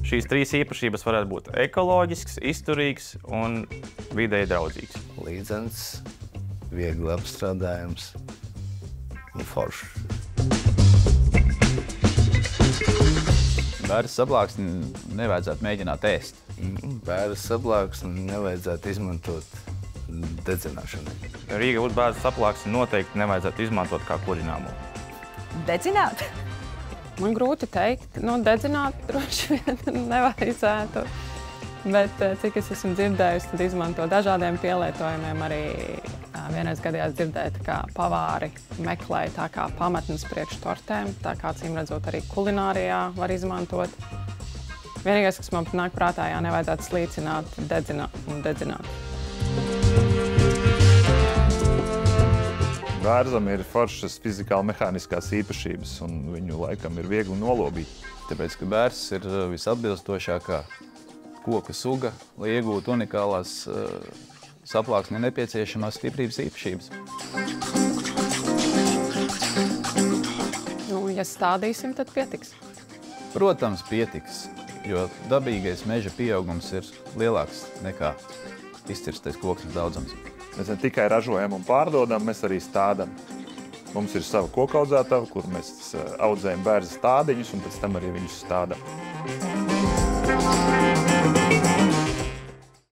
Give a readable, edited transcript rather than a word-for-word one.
Šīs trīs īpašības varētu būt ekoloģisks, izturīgs un videi draudzīgs. Līdzens, viegli apstrādājams un foršs. Bērres sablāksni nevajadzētu mēģināt ēst. Bērres sablāksni nevajadzētu izmantot dedzināšanai. Rīga bērres sablāksni noteikti nevajadzētu izmantot kā kurināmo. Dedzināt? Man grūti teikt. Dedzināt droši vien nevajadzētu. Bet cik es esmu dzirdējusi, tad izmanto dažādiem pielietojumiem. Arī vienreiz gadījās dzirdēt, kā pavāri meklēja tā kā pamatnes priekš tortēm. Tā kā acīm redzot arī kulinārijā var izmantot. Vienīgais, kas man nāk prātā, nevajadzētu slīcināt, dedzināt un dedzināt. Bērzam ir foršas fizikāli-mehāniskās īpašības, un viņu laikam ir viegli nolobīt. Tāpēc, ka bērzs ir visatbilstošākā koka suga, lai iegūtu unikālās saplāksnē nepieciešamās stiprības īpašības. Ja stādīsim, tad pietiks? Protams, pietiks, jo dabīgais meža pieaugums ir lielāks nekā izcirstais koksnes daudzums. Mēs ne tikai ražojam un pārdodam, mēs arī stādam. Mums ir sava kokaudzētava, kur mēs audzējam bērza stādiņus un pēc tam arī viņus stādam.